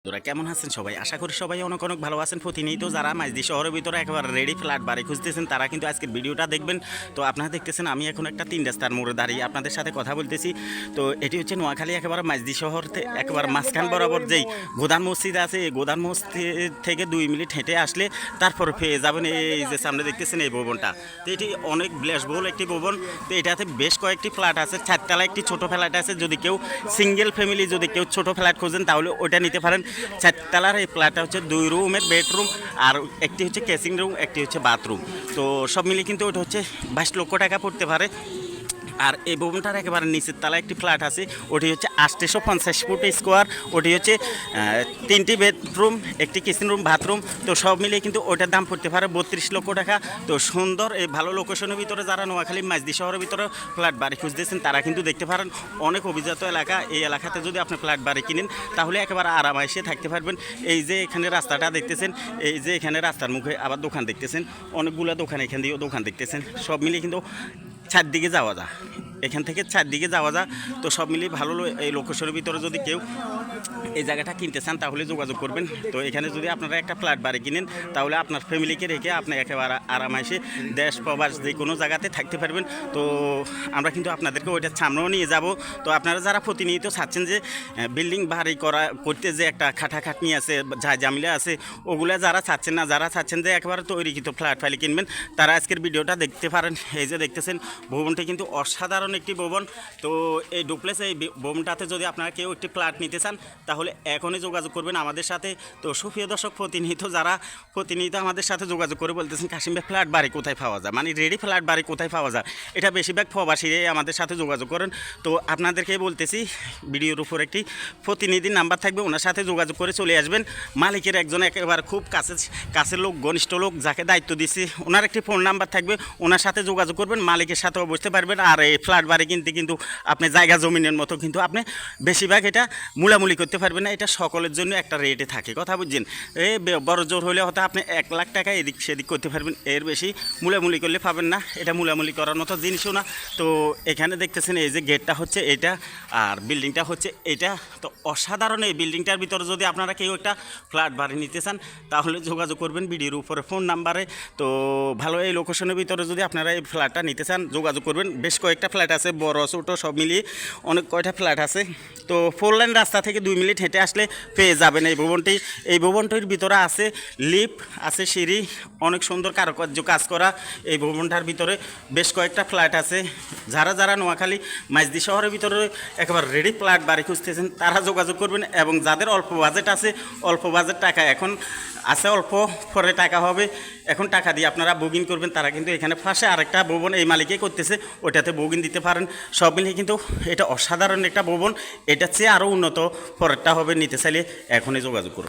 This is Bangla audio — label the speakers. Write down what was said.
Speaker 1: তোরা কেমন আছেন সবাই? আশা করি সবাই অনেক অনেক ভালো আছেন। প্রতিনিয়ত যারা মাইজদি শহরের ভিতরে একেবারে রেডি ফ্ল্যাট বাড়ি খুঁজতেছেন তারা কিন্তু আজকের ভিডিওটা দেখবেন। তো আপনারা দেখতেছেন আমি এখন একটা 3 রাস্তার মোড়ে দাঁড়িয়ে আপনাদের সাথে কথা বলতেছি। তো এটি হচ্ছে নোয়াখালী একেবারে মাইজদি শহর একেবারে মাঝখান বরাবর যেই গোদান মসজিদ আছে, এই গোদান মসজিদ থেকে 2 মিনিট হেঁটে আসলে তারপর পেয়ে যাবেন এই যে সামনে দেখতেছেন এই ভবনটা। তো এটি অনেক বিলাসবহুল একটি ভবন। তো এটাতে বেশ কয়েকটি ফ্ল্যাট আছে, 4তলা একটি ছোট ফ্ল্যাট আছে। যদি কেউ সিঙ্গেল ফ্যামিলি, যদি কেউ ছোট ফ্ল্যাট খোঁজেন তাহলে ওইটা নিতে পারেন। 4তলার এই ফ্ল্যাটটা হচ্ছে 2 রুমের বেডরুম, আর একটি হচ্ছে কেসিং রুম, একটি হচ্ছে বাথরুম। তো সব মিলিয়ে কিন্তু ওটা হচ্ছে 22 লক্ষ টাকা পড়তে পারে। আর এই ভবনটার একেবারে নিচের তলায় একটি ফ্ল্যাট আছে, ওটি হচ্ছে 850 ফুট স্কোয়ার। ওটি হচ্ছে 3টি বেডরুম, একটি কিচেন রুম, বাথরুম। তো সব মিলিয়ে কিন্তু ওটার দাম পড়তে পারে 32 লক্ষ টাকা। তো সুন্দর এই ভালো লোকেশনের ভিতরে যারা নোয়াখালী মাইজদি শহরের ভিতরে ফ্ল্যাট বাড়ি খুঁজতেছেন তারা কিন্তু দেখতে পারেন। অনেক অভিজাত এলাকা, এই এলাকাতে যদি আপনি ফ্ল্যাট বাড়ি কিনেন তাহলে একেবারে আরামাইসে থাকতে পারবেন। এই যে এখানে রাস্তাটা দেখতেছেন, এই যে এখানে রাস্তার মুখে আবার দোকান দেখতেছেন, অনেকগুলো দোকান, এখান দিয়েও দোকান দেখতেছেন। সব মিলিয়ে কিন্তু 4 দিকে যাওয়া যায়, এখান থেকে 4 দিকে যাওয়া যায়। তো সব মিলিয়ে ভালো এই লোকেশনের ভিতরে যদি কেউ এই জায়গাটা কিনতে চান তাহলে যোগাযোগ করবেন। তো এখানে যদি আপনারা একটা ফ্ল্যাট বাড়ি কিনেন তাহলে আপনার ফ্যামিলিকে রেখে আপনি একেবারে আরামাইসে দেশ প্রবাস যে কোনো জায়গাতে থাকতে পারবেন। তো আমরা কিন্তু আপনাদেরকে ওইটার সামনেও নিয়ে যাব। তো আপনারা যারা প্রতিনিয়ত চাচ্ছেন যে বিল্ডিং বাড়ি করতে যে একটা খাটাখাটনি আছে, ঝামেলা আছে, ওগুলো যারা চাচ্ছেন না, যারা চাচ্ছেন যে একেবারে তৈরিকৃত ফ্ল্যাট ফাইল কিনবেন তারা আজকের ভিডিওটা দেখতে পারেন। এই যে দেখতেছেন ভবনটি কিন্তু অসাধারণ একটি ভবন। তো এই ডুপ্লেক্স এই ভবনটাতে যদি আপনারা কেউ একটি ফ্ল্যাট নিতে চান তাহলে এখনই যোগাযোগ করবেন আমাদের সাথে। তো সুপ্রিয় দর্শক, প্রতিনিয়ত আমাদের সাথে যোগাযোগ করে বলতেছেন কাশিম ভাই ফ্ল্যাট বাড়ি কোথায় পাওয়া যায়, মানে রেডি ফ্ল্যাট বাড়ি কোথায় পাওয়া যায়, এটা বেশিরভাগ প্রবাসীরাই আমাদের সাথে যোগাযোগ করেন। তো আপনাদেরকে বলতেছি ভিডিওর উপর একটি প্রতিনিধি নাম্বার থাকবে, ওনার সাথে যোগাযোগ করে চলে আসবেন। মালিকের একজন একেবারে খুব কাছের লোক, ঘনিষ্ঠ লোক যাকে দায়িত্ব দিচ্ছি, ওনার একটি ফোন নাম্বার থাকবে, ওনার সাথে যোগাযোগ করবেন, মালিকের সাথেও বসতে পারবেন। আর এই ফ্ল্যাট বাড়ি কিন্তু আপনি জায়গা জমিনের মতো কিন্তু আপনি বেশিরভাগ এটা মূলামূলি করতে পারবেন না। এটা সকলের জন্য একটা রেটে থাকে, কথা বুঝছেন। এই বড় জোর হলে হয়তো আপনি 1 লাখ টাকা এদিক সেদিক করতে পারবেন, এর বেশি মূলামূলি করলে পাবেন না। এটা মূলামূলি করার মতো জিনিসও না। তো এখানে দেখতেছেন এই যে গেটটা হচ্ছে এটা, আর বিল্ডিংটা হচ্ছে এটা। তো অসাধারণ এই বিল্ডিংটার ভিতরে যদি আপনারা কেউ একটা ফ্ল্যাট বাড়ি নিতে চান তাহলে যোগাযোগ করবেন ভিডিওর উপরে ফোন নাম্বারে। তো ভালো এই লোকেশনের ভিতরে যদি আপনারা এই ফ্ল্যাটটা নিতে চান যোগাযোগ করবেন। বেশ কয়েকটা ফ্ল্যাট আছে, বড় ছোটো সব মিলিয়ে অনেক কয়টা ফ্ল্যাট আছে। তো 4 লাইন রাস্তা থেকে 2 মিনিট হেঁটে আসলে পেয়ে যাবেন এই ভবনটি। এই ভবনটির ভিতরে আছে লিফট, আছে সিঁড়ি, অনেক সুন্দর কারুকার্য কাজ করা। এই ভবনটার ভিতরে বেশ কয়েকটা ফ্ল্যাট আছে। যারা নোয়াখালী মাইজদি শহরের ভিতরে একেবারে রেডি ফ্ল্যাট বাড়ি খুঁজতেছেন তারা যোগাযোগ করবেন। এবং যাদের অল্প বাজেট আছে, অল্প বাজেট টাকা এখন আছে, অল্প পরে টাকা হবে, এখন টাকা দিয়ে আপনারা বুকিং করবেন, তারা কিন্তু এখানে পাশে আরেকটা ভবন এই মালিকে করতেছে, ওইটাতে বুকিং দিতে পারেন। সব মিলিয়ে কিন্তু এটা অসাধারণ একটা ভবন, এটার চেয়ে আরও উন্নত পরেরটা হবে। নিতে চাইলে এখনই যোগাযোগ করুন।